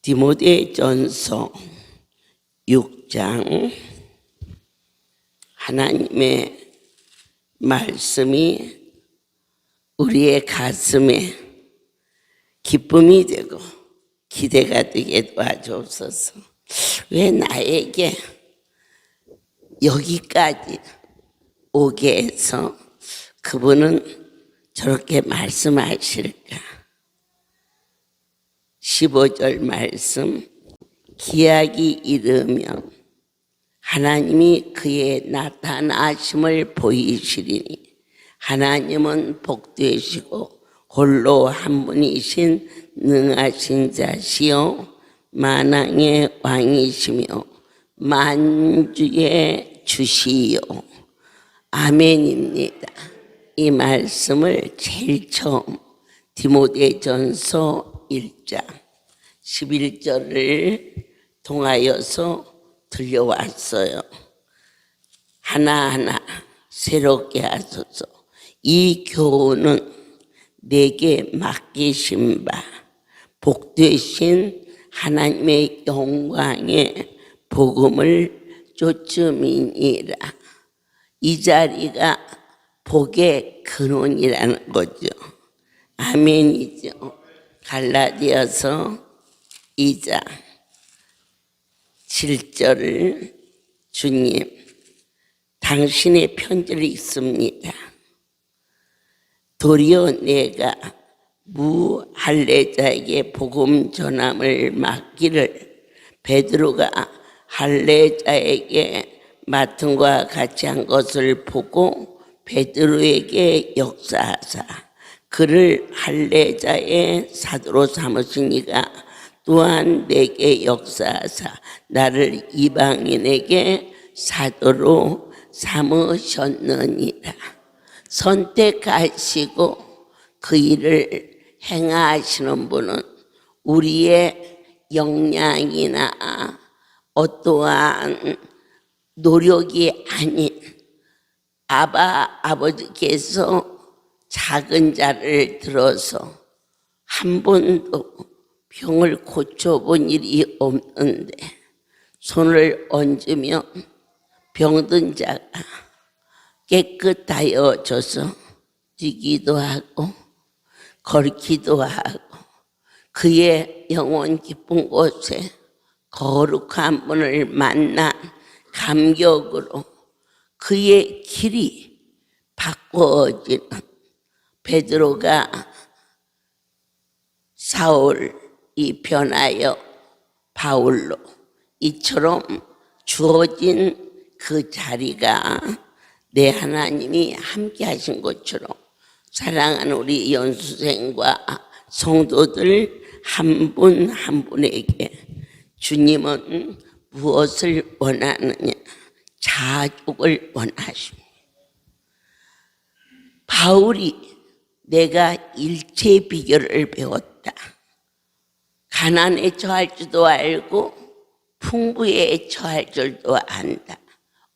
디모데전서 6장. 하나님의 말씀이 우리의 가슴에 기쁨이 되고 기대가 되게 도와주옵소서. 왜 나에게 여기까지 오게 해서 그분은 저렇게 말씀하실까? 15절 말씀, 기약이 이르면 하나님이 그의 나타나심을 보이시리니 하나님은 복되시고 홀로 한 분이신 능하신 자시요 만왕의 왕이시며 만주의 주시요. 아멘입니다. 이 말씀을 제일 처음 디모데전서 1장 11절을 통하여서 들려왔어요. 하나하나 새롭게 하소서. 이 교훈은 내게 맡기신 바 복되신 하나님의 영광의 복음을 쫓음이니라. 이 자리가 복의 근원이라는 거죠. 아멘이죠. 갈라디아서 2장 7절을 주님, 당신의 편지를 읽습니다. 도리어 내가 무할례자에게 복음 전함을 맡기를 베드로가 할례자에게 맡음과 같이 한 것을 보고 베드로에게 역사하사 그를 할례자의 사도로 삼으시니가 또한 내게 역사하사 나를 이방인에게 사도로 삼으셨느니라. 선택하시고 그 일을 행하시는 분은 우리의 역량이나 어떠한 노력이 아닌 아버지께서 작은 자를 들어서 한 번도 병을 고쳐본 일이 없는데 손을 얹으면 병든 자가 깨끗하여져서 뛰기도 하고 걸기도 하고 그의 영혼 깊은 곳에 거룩한 분을 만난 감격으로 그의 길이 바꿔지는 베드로가 사울이 변하여 바울로 이처럼 주어진 그 자리가 내 하나님이 함께 하신 것처럼 사랑하는 우리 연수생과 성도들 한 분 한 분에게 주님은 무엇을 원하느냐? 자족을 원하십니다. 바울이 내가 일체의 비결을 배웠다. 가난에 처할 줄도 알고 풍부에 처할 줄도 안다.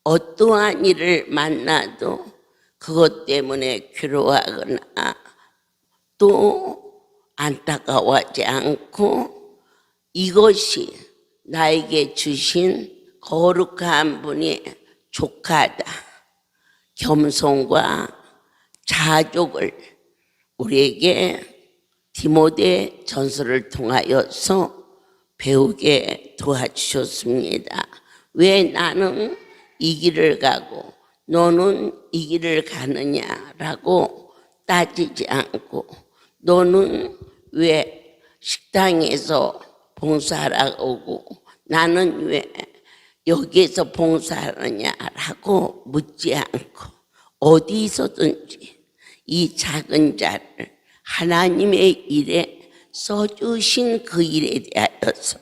어떠한 일을 만나도 그것 때문에 괴로워하거나 또 안타까워하지 않고 이것이 나에게 주신 거룩한 분이 족하다. 겸손과 자족을 우리에게 디모데 전서를 통하여서 배우게 도와주셨습니다. 왜 나는 이 길을 가고 너는 이 길을 가느냐라고 따지지 않고 너는 왜 식당에서 봉사하러 오고 나는 왜 여기에서 봉사하느냐라고 묻지 않고 어디서든지 이 작은 자를 하나님의 일에 써주신 그 일에 대하여서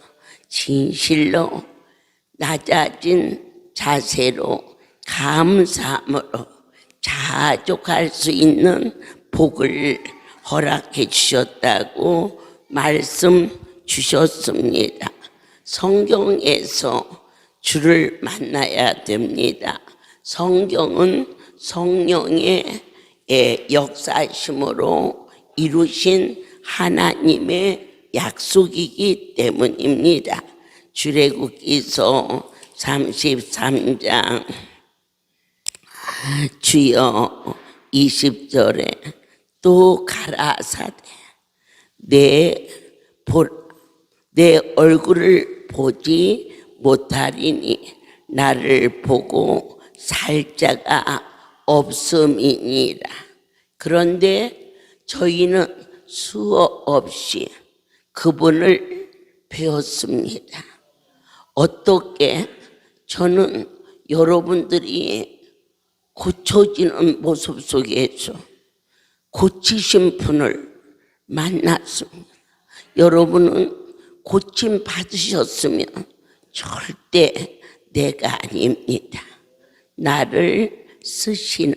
진실로 낮아진 자세로 감사함으로 자족할 수 있는 복을 허락해 주셨다고 말씀 주셨습니다. 성경에서 주를 만나야 됩니다. 성경은 성령의 역사심으로 이루신 하나님의 약속이기 때문입니다. 출애굽기서 33장 주여 20절에 또 가라사대 내 얼굴을 보지 못하리니 나를 보고 살 자가 없음이니라. 그런데 저희는 수업 없이 그분을 배웠습니다. 어떻게 저는 여러분들이 고쳐지는 모습 속에서 고치신 분을 만났습니다. 여러분은 고침 받으셨으면 절대 내가 아닙니다. 나를 쓰시는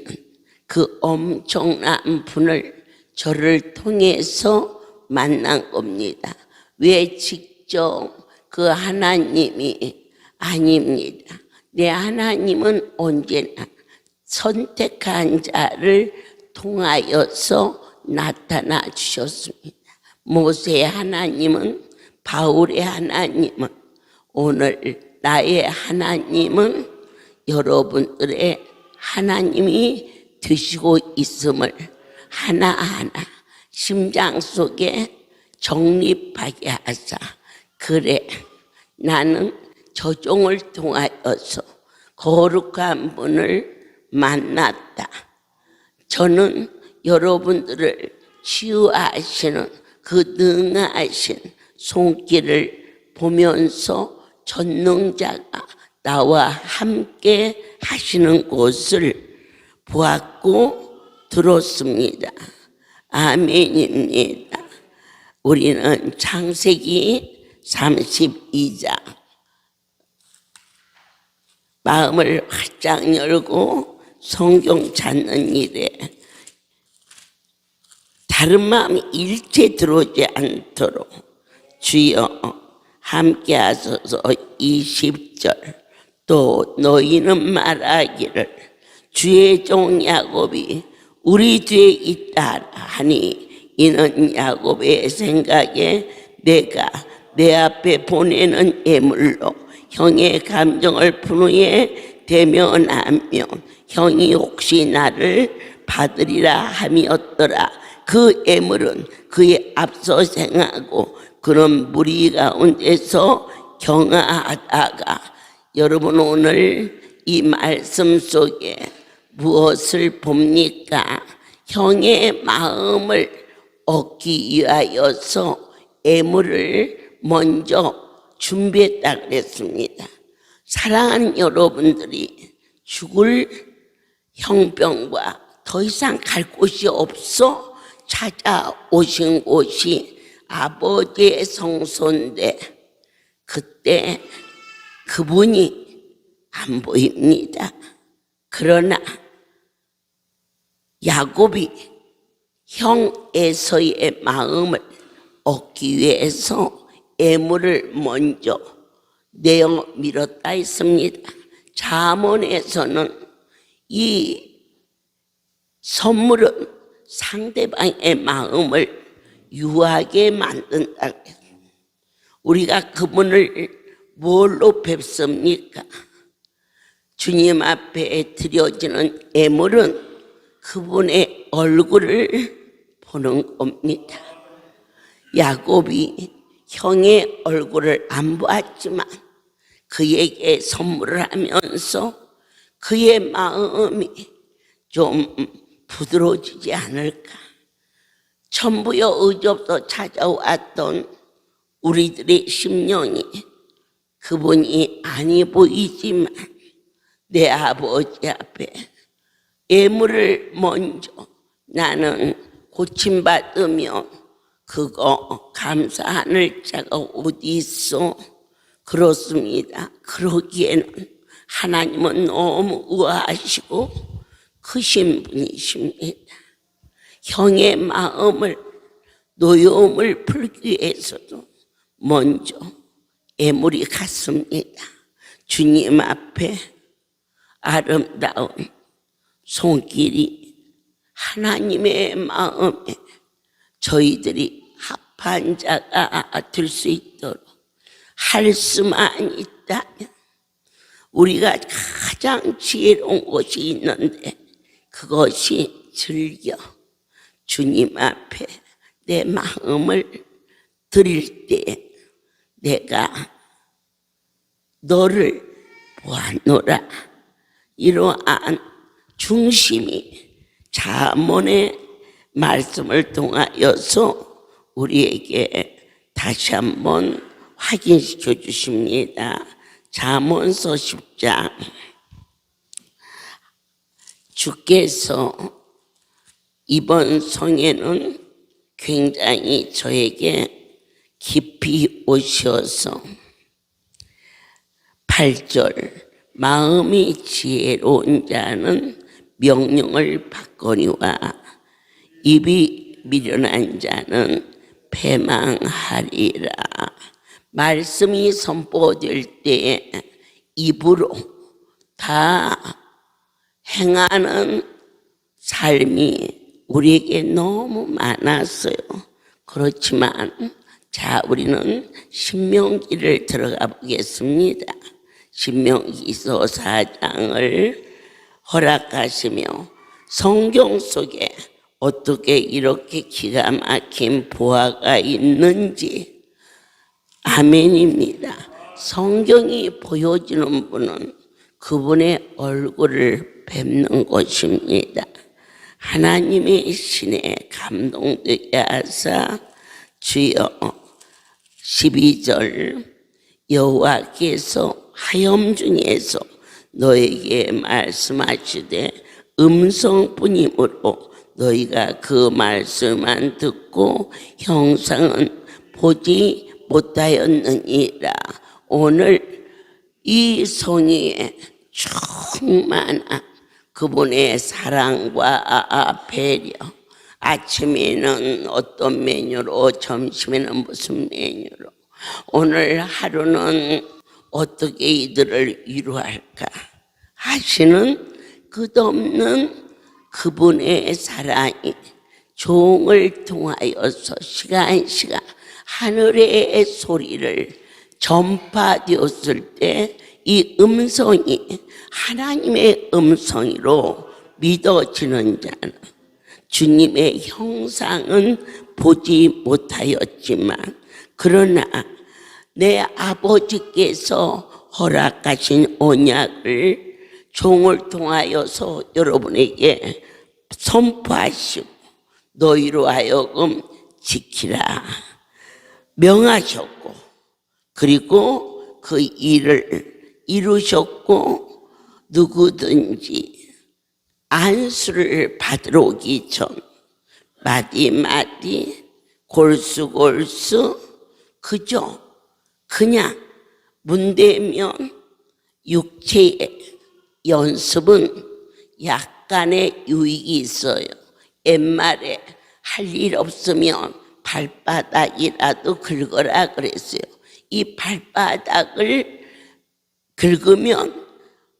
그 엄청난 분을 저를 통해서 만난 겁니다. 왜 직접 그 하나님이 아닙니다. 내 하나님은 언제나 선택한 자를 통하여서 나타나 주셨습니다. 모세의 하나님은, 바울의 하나님은, 오늘 나의 하나님은 여러분들의 하나님이 되시고 있음을 하나하나 심장 속에 정립하게 하사, 그래 나는 저 종을 통하여서 거룩한 분을 만났다. 저는 여러분들을 치유하시는 그 능하신 손길을 보면서 전능자가 나와 함께 하시는 것을 보았고 들었습니다. 아멘입니다. 우리는 창세기 32장 마음을 활짝 열고 성경 찾는 일에 다른 마음이 일체 들어오지 않도록 주여 함께 하소서. 20절 또 너희는 말하기를 주의 종 야곱이 우리 뒤에 있다 하니 이는 야곱의 생각에 내가 내 앞에 보내는 예물로 형의 감정을 분후에 대면하며 형이 혹시 나를 받으리라 함이었더라. 그 예물은 그의 앞서 생하고 그런 무리 가운데서 경화하다가, 여러분 오늘 이 말씀 속에 무엇을 봅니까? 형의 마음을 얻기 위하여서 예물을 먼저 준비했다 그랬습니다. 사랑하는 여러분들이 죽을 형병과 더 이상 갈 곳이 없어 찾아오신 곳이 아버지의 성소인데 그때 그분이 안 보입니다. 그러나 야곱이 형 에서의 마음을 얻기 위해서 예물을 먼저 내어 밀었다 했습니다. 잠언에서는 이 선물은 상대방의 마음을 유하게 만든다. 우리가 그분을 뭘로 뵙습니까? 주님 앞에 드려지는 예물은 그분의 얼굴을 보는 겁니다. 야곱이 형의 얼굴을 안 보았지만 그에게 선물을 하면서 그의 마음이 좀 부드러워지지 않을까. 천부여 의접도 찾아왔던 우리들의 심령이 그분이 아니 보이지만 내 아버지 앞에 예물을 먼저 나는 고침받으며 그거 감사하는 자가 어디 있어? 그렇습니다. 그러기에는 하나님은 너무 우아하시고 크신 분이십니다. 형의 마음을, 노여움을 풀기 위해서도 먼저 예물이 갔습니다. 주님 앞에 아름다운 손길이 하나님의 마음에 저희들이 반자가 될 수 있도록 할 수만 있다면 우리가 가장 지혜로운 곳이 있는데 그것이 즐겨 주님 앞에 내 마음을 드릴 때 내가 너를 보았노라. 이러한 중심이 잠언의 말씀을 통하여서 우리에게 다시 한번 확인시켜 주십니다. 잠언서 10장. 주께서 이번 성에는 굉장히 저에게 깊이 오셔서 8절 마음이 지혜로운 자는 명령을 받거니와 입이 미련한 자는 패망하리라. 말씀이 선포될 때 입으로 다 행하는 삶이 우리에게 너무 많았어요. 그렇지만 자, 우리는 신명기를 들어가 보겠습니다. 신명기서 4장을 허락하시며 성경 속에 어떻게 이렇게 기가 막힌 보화가 있는지 아멘입니다. 성경이 보여주는 분은 그분의 얼굴을 뵙는 것입니다. 하나님의 신에 감동되게 하사 주여 12절 여호와께서 하염 중에서 너에게 말씀하시되 음성뿐이므로 너희가 그 말씀만 듣고 형상은 보지 못하였느니라. 오늘 이 성의에 충만한 그분의 사랑과 배려, 아침에는 어떤 메뉴로, 점심에는 무슨 메뉴로, 오늘 하루는 어떻게 이들을 위로할까 하시는 끝없는 그분의 사랑이 종을 통하여서 시간 하늘의 소리를 전파되었을 때 이 음성이 하나님의 음성으로 믿어지는 자는 주님의 형상은 보지 못하였지만 그러나 내 아버지께서 허락하신 언약을 종을 통하여서 여러분에게 선포하시고 너희로 하여금 지키라 명하셨고 그리고 그 일을 이루셨고 누구든지 안수를 받으러 오기 전 마디마디 골수골수 그저 그냥 문대면 육체의 연습은 약간의 유익이 있어요. 옛말에 할 일 없으면 발바닥이라도 긁어라 그랬어요. 이 발바닥을 긁으면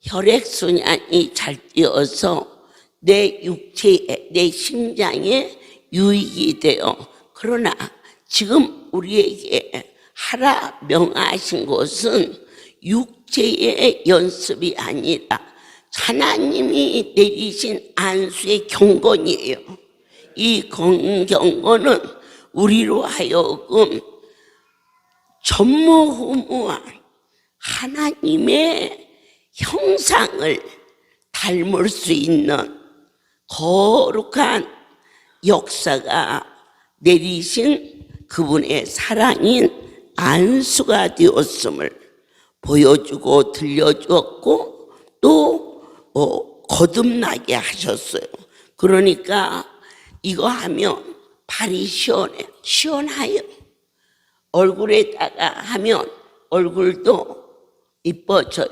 혈액순환이 잘 뛰어서 내 육체에, 내 심장에 유익이 돼요. 그러나 지금 우리에게 하라 명하신 것은 육체의 연습이 아니라 하나님이 내리신 안수의 경건이에요. 이 경건은 우리로 하여금 전무후무한 하나님의 형상을 닮을 수 있는 거룩한 역사가 내리신 그분의 사랑인 안수가 되었음을 보여주고 들려주었고 또 거듭나게 하셨어요. 그러니까 이거 하면 발이 시원해요. 얼굴에다가 하면 얼굴도 이뻐져요.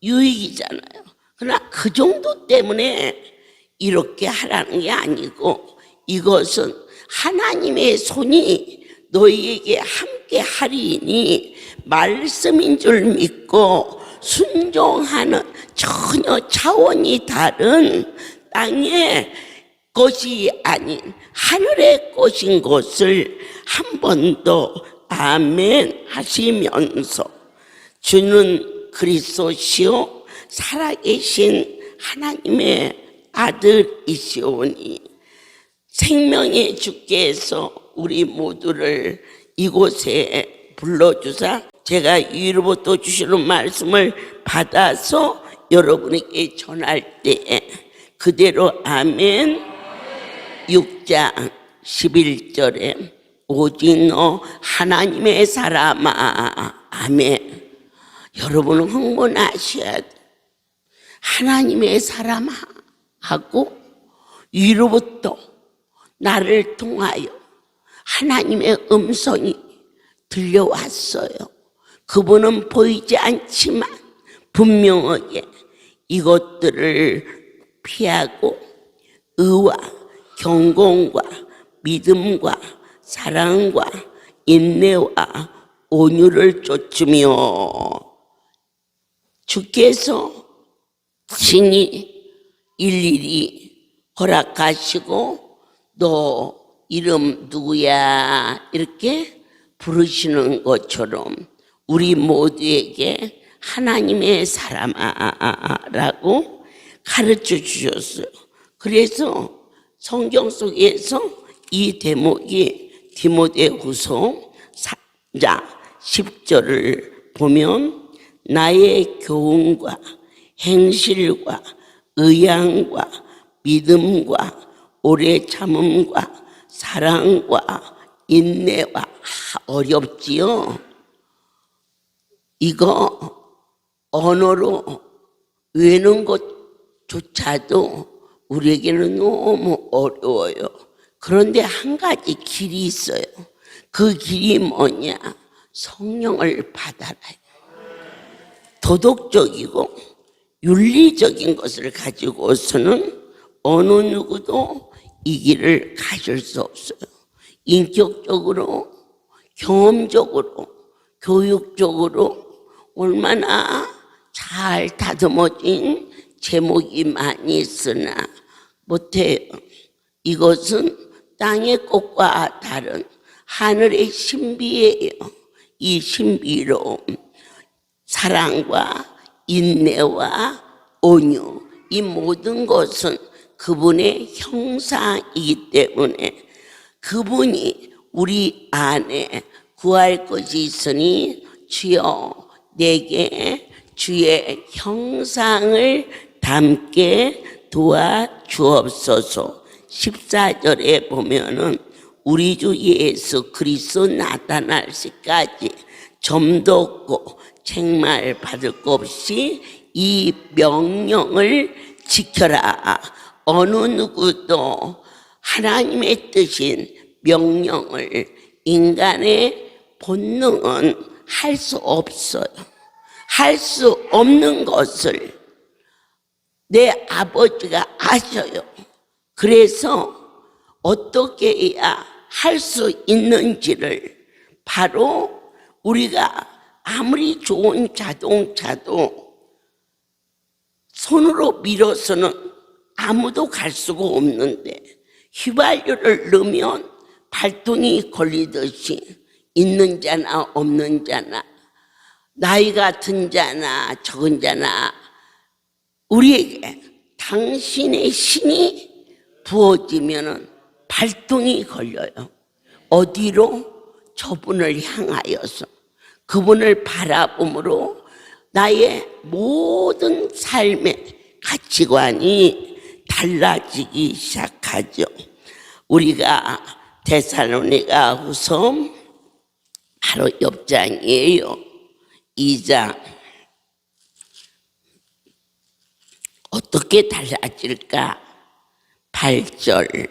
유익이잖아요. 그러나 그 정도 때문에 이렇게 하라는 게 아니고 이것은 하나님의 손이 너희에게 함께 하리니 말씀인 줄 믿고 순종하는 전혀 차원이 다른 땅에 것이 아닌 하늘의 것인 것을 한 번 더 아멘 하시면서 주는 그리스도시요 살아계신 하나님의 아들이시오니 생명의 주께서 우리 모두를 이곳에 불러주사 제가 위로부터 주시는 말씀을 받아서 여러분에게 전할 때에 그대로 아멘 6장 11절에 오직 너 하나님의 사람아 아멘. 여러분은 흥분하셔야 돼. 하나님의 사람아 하고 위로부터 나를 통하여 하나님의 음성이 들려왔어요. 그분은 보이지 않지만 분명하게 이것들을 피하고 의와 경건과 믿음과 사랑과 인내와 온유를 쫓으며 주께서 친히 일일이 허락하시고 너 이름 누구야 이렇게 부르시는 것처럼 우리 모두에게 하나님의 사람아라고 가르쳐 주셨어요. 그래서 성경 속에서 이 대목이 디모데후서 4장 10절을 보면 나의 교훈과 행실과 의향과 믿음과 오래 참음과 사랑과 인내와 어렵지요. 이거 언어로 외우는 것조차도 우리에게는 너무 어려워요. 그런데 한 가지 길이 있어요. 그 길이 뭐냐? 성령을 받아라. 도덕적이고 윤리적인 것을 가지고서는 어느 누구도 이 길을 가질 수 없어요. 인격적으로, 경험적으로, 교육적으로 얼마나 잘 다듬어진 제목이 많이 있으나 못해요. 이것은 땅의 꽃과 다른 하늘의 신비예요. 이 신비로움, 사랑과 인내와 온유, 이 모든 것은 그분의 형상이기 때문에 그분이 우리 안에 구할 것이 있으니 주여 내게 주의 형상을 담게 도와주옵소서. 14절에 보면은 우리 주 예수 그리스도 나타날 시까지 점도 없고 책망 받을 것 없이 이 명령을 지켜라. 어느 누구도 하나님의 뜻인 명령을 인간의 본능은 할 수 없어요. 할 수 없는 것을 내 아버지가 아셔요. 그래서 어떻게 해야 할 수 있는지를 바로 우리가 아무리 좋은 자동차도 손으로 밀어서는 아무도 갈 수가 없는데 휘발유를 넣으면 발동이 걸리듯이 있는 자나 없는 자나 나이가 든 자나 적은 자나 우리에게 당신의 신이 부어지면 발동이 걸려요. 어디로? 저분을 향하여서 그분을 바라봄으로 나의 모든 삶의 가치관이 달라지기 시작하죠. 우리가 데살로니가 후서 바로 옆장이에요. 2장. 어떻게 달라질까? 8절.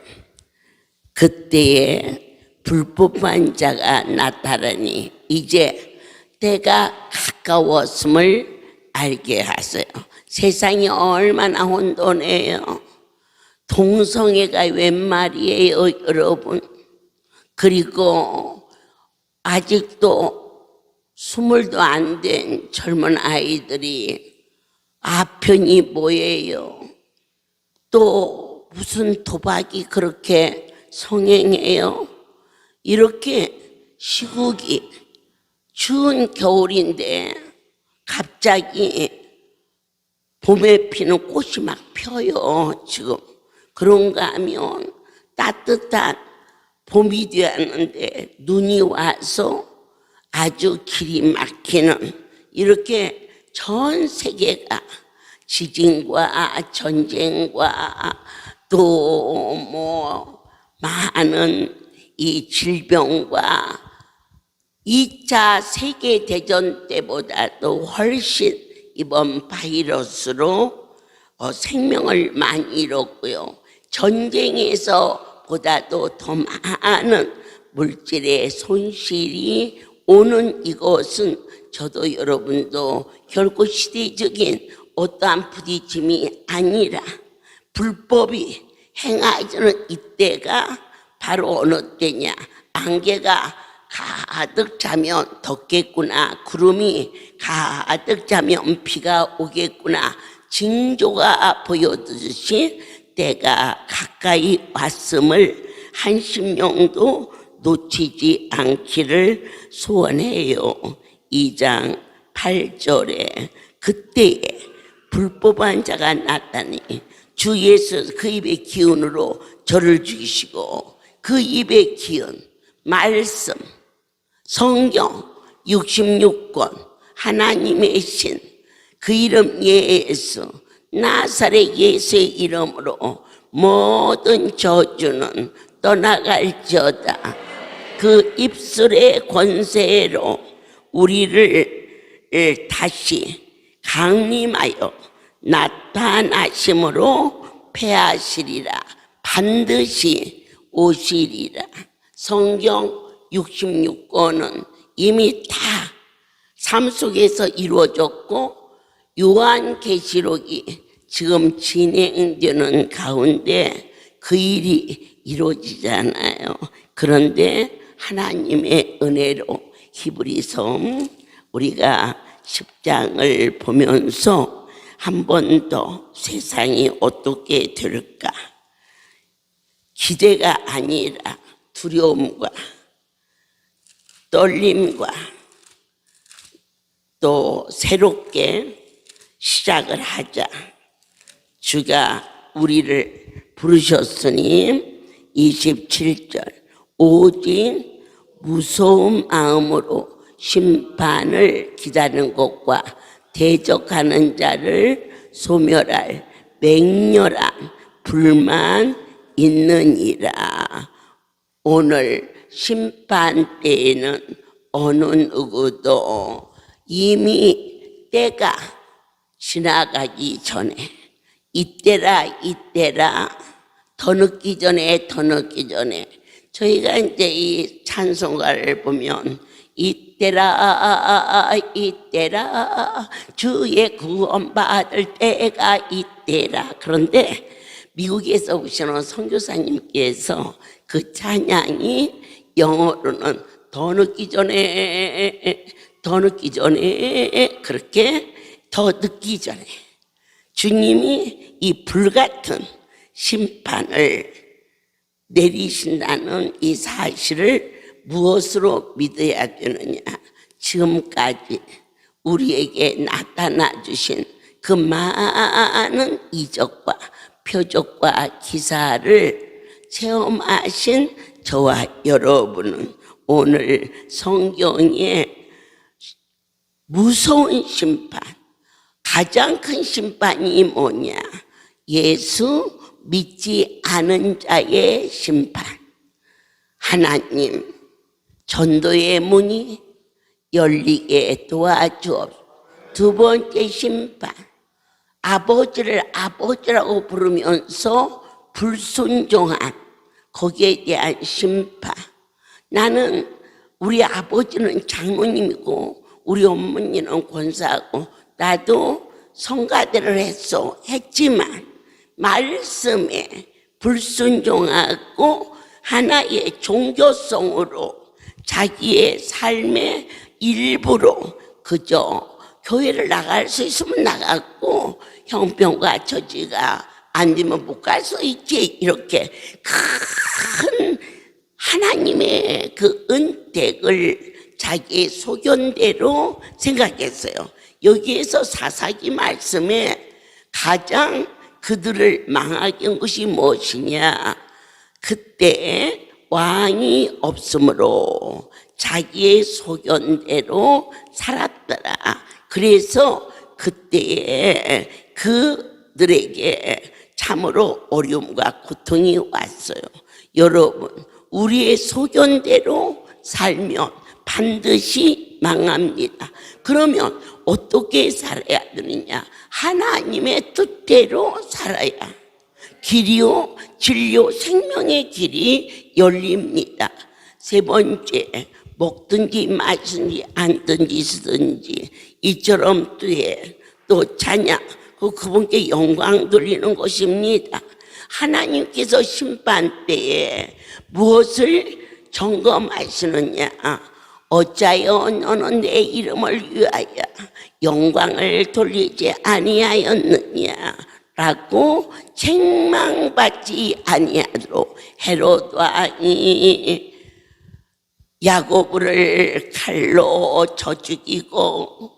그때에 불법한 자가 나타나니 이제 때가 가까웠음을 알게 하세요. 세상이 얼마나 혼돈해요. 동성애가 웬 말이에요, 여러분. 그리고 아직도 20도 안 된 젊은 아이들이 아편이 뭐예요? 또 무슨 도박이 그렇게 성행해요? 이렇게 시국이 추운 겨울인데 갑자기 봄에 피는 꽃이 막 펴요. 지금 그런가 하면 따뜻한 봄이 되었는데 눈이 와서 아주 길이 막히는, 이렇게 전 세계가 지진과 전쟁과 또 많은 이 질병과 2차 세계대전 때보다도 훨씬 이번 바이러스로 생명을 많이 잃었고요. 전쟁에서 보다도 더 많은 물질의 손실이 오는 이것은 저도 여러분도 결코 시대적인 어떠한 부딪힘이 아니라 불법이 행하지는 이때가 바로 어느 때냐, 안개가 가득 자면 덥겠구나, 구름이 가득 자면 비가 오겠구나, 징조가 보여주듯이 때가 가까이 왔음을 한심령도 놓치지 않기를 소원해요. 2장 8절에 그때에 불법한 자가 나타나니 주 예수 그 입의 기운으로 저를 죽이시고, 그 입의 기운, 말씀, 성경 66권, 하나님의 신, 그 이름 예수, 나사렛 예수의 이름으로 모든 저주는 떠나갈지어다. 그 입술의 권세로 우리를 다시 강림하여 나타나심으로 패하시리라. 반드시 오시리라. 성경 66권은 이미 다 삶 속에서 이루어졌고, 요한계시록이 지금 진행되는 가운데 그 일이 이루어지잖아요. 그런데 하나님의 은혜로 히브리서 우리가 10장을 보면서 한 번 더 세상이 어떻게 될까, 기대가 아니라 두려움과 떨림과 또 새롭게 시작을 하자. 주가 우리를 부르셨으니 27절, 오직 무서운 마음으로 심판을 기다리는 것과 대적하는 자를 소멸할 맹렬한 불만 있느니라. 오늘 심판 때에는 어느 누구도 이미 때가 지나가기 전에, 이때라 더 늦기 전에 저희가 이제 이 찬송가를 보면 이때라 주의 구원받을 때가 이때라. 그런데 미국에서 오시는 선교사님께서 그 찬양이 영어로는 더 늦기 전에 그렇게 더 늦기 전에 주님이 이 불같은 심판을 내리신다는 이 사실을 무엇으로 믿어야 되느냐? 지금까지 우리에게 나타나 주신 그 많은 이적과 표적과 기사를 체험하신 저와 여러분은 오늘 성경의 무서운 심판, 가장 큰 심판이 뭐냐? 예수 믿지 않은 자의 심판. 하나님, 전도의 문이 열리게 도와주옵소서. 두 번째 심판, 아버지를 아버지라고 부르면서 불순종한 거기에 대한 심판. 나는 우리 아버지는 장로님이고 우리 어머니는 권사하고 나도 성가대를 했지만 말씀에 불순종하고 하나의 종교성으로 자기의 삶의 일부로 그저 교회를 나갈 수 있으면 나갔고 형편과 처지가 앉으면 못 갈 수 있지. 이렇게 큰 하나님의 그 은택을 자기의 소견대로 생각했어요. 여기에서 사사기 말씀에 가장 그들을 망하게 한 것이 무엇이냐? 그때 왕이 없으므로 자기의 소견대로 살았더라. 그래서 그때에 그들에게 참으로 어려움과 고통이 왔어요. 여러분, 우리의 소견대로 살면 반드시 망합니다. 그러면 어떻게 살아야 되느냐? 하나님의 뜻대로 살아야 길이요 진리요 생명의 길이 열립니다. 세 번째, 먹든지 마시든지 앉든지 쓰든지 이처럼 또 찬양, 그분께 영광 돌리는 것입니다. 하나님께서 심판 때에 무엇을 점검하시느냐? 어찌하여 너는 내 이름을 위하여 영광을 돌리지 아니하였느냐? 라고 책망받지 아니하도록 헤롯 왕이 야고보를 칼로 쳐 죽이고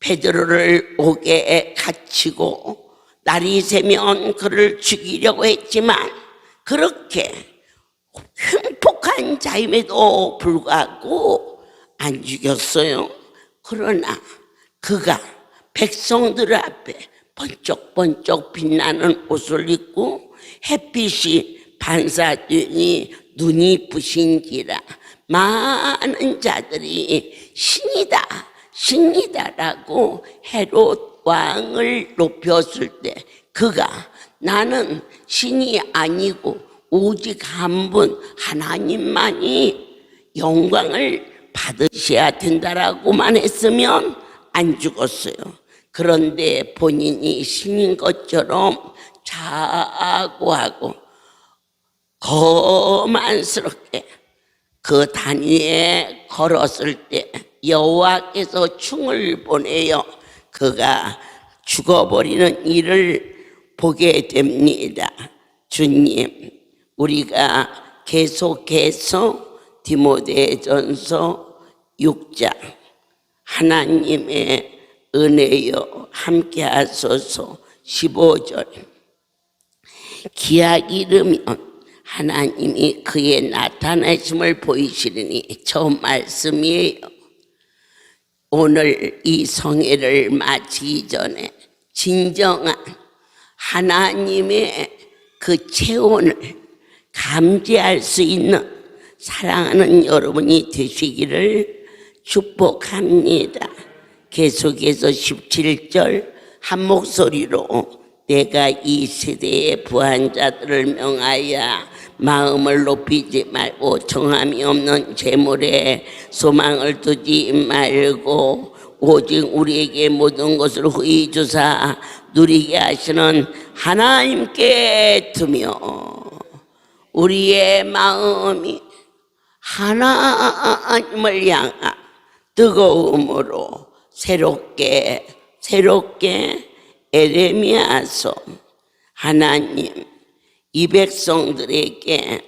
베드로를 옥에 갇히고 날이 새면 그를 죽이려고 했지만 그렇게 흉폭한 자임에도 불구하고 안 죽였어요. 그러나 그가 백성들 앞에 번쩍번쩍 빛나는 옷을 입고 햇빛이 반사되니 눈이 부신지라 많은 자들이 신이다라고 헤롯 왕을 높였을 때 그가 나는 신이 아니고 오직 한 분 하나님만이 영광을 받으셔야 된다라고만 했으면 안 죽었어요. 그런데 본인이 신인 것처럼 자고하고 거만스럽게 그 단 위에 걸었을 때 여호와께서 충을 보내어 그가 죽어버리는 일을 보게 됩니다. 주님, 우리가 계속해서 디모데전서 6장 하나님의 은혜여 함께 하소서 15절 기약 이르면 하나님이 그의 나타나심을 보이시리니 처음 말씀이에요. 오늘 이 성회를 마치기 전에 진정한 하나님의 그 체온을 감지할 수 있는 사랑하는 여러분이 되시기를 축복합니다. 계속해서 17절 한 목소리로 내가 이 세대의 부한 자들을 명하여 마음을 높이지 말고 정함이 없는 재물에 소망을 두지 말고 오직 우리에게 모든 것을 후히 주사 누리게 하시는 하나님께 두며 우리의 마음이 하나님을 향한 뜨거움으로 새롭게 에레미야서 하나님 이 백성들에게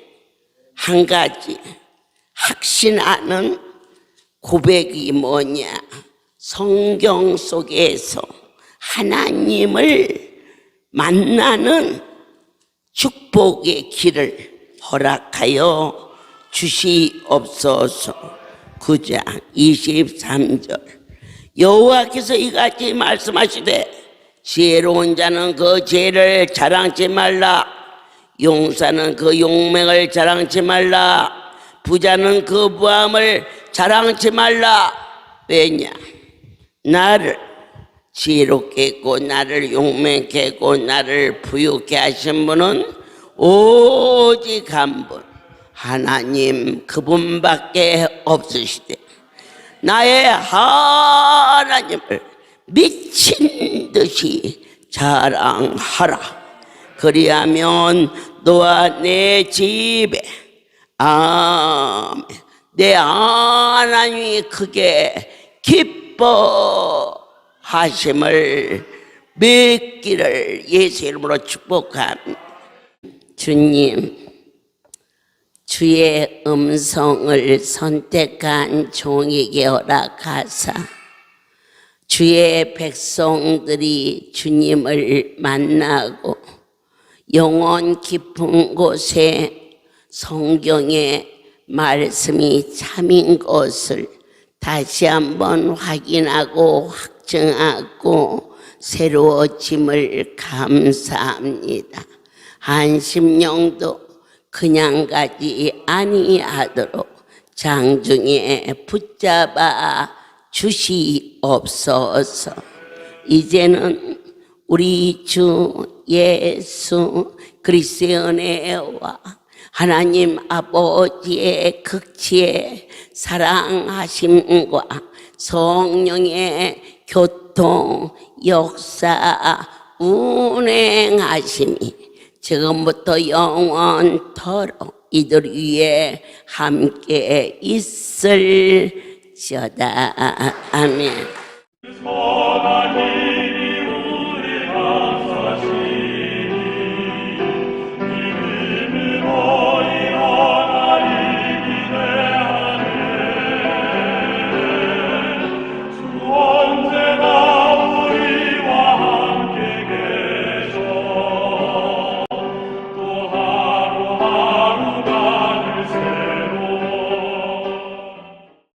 한 가지 확신하는 고백이 뭐냐? 성경 속에서 하나님을 만나는 축복의 길을 허락하여 주시옵소서. 9장 23절 여호와께서 이같이 말씀하시되 지혜로운 자는 그 지혜를 자랑치 말라. 용사는 그 용맹을 자랑치 말라. 부자는 그 부함을 자랑치 말라. 왜냐? 나를 지혜롭게 했고 나를 용맹케 했고 나를 부유케 하신 분은 오직 한 분 하나님 그분밖에 없으시되 나의 하나님을 미친 듯이 자랑하라. 그리하면 너와 내 집에 아멘 내 하나님이 크게 기뻐하심을 맺기를 예수 이름으로 축복합니다. 주님, 주의 음성을 선택한 종에게 허락하사 주의 백성들이 주님을 만나고 영원 깊은 곳에 성경의 말씀이 참인 것을 다시 한번 확인하고 확증하고 새로워짐을 감사합니다. 한심령도 그냥 가지 아니하도록 장중에 붙잡아 주시옵소서. 이제는 우리 주 예수 그리스도의 은혜와 하나님 아버지의 극치의 사랑하심과 성령의 교통 역사 운행하심이 지금부터 영원토록 이들 위에 함께 있을지어다. 아멘.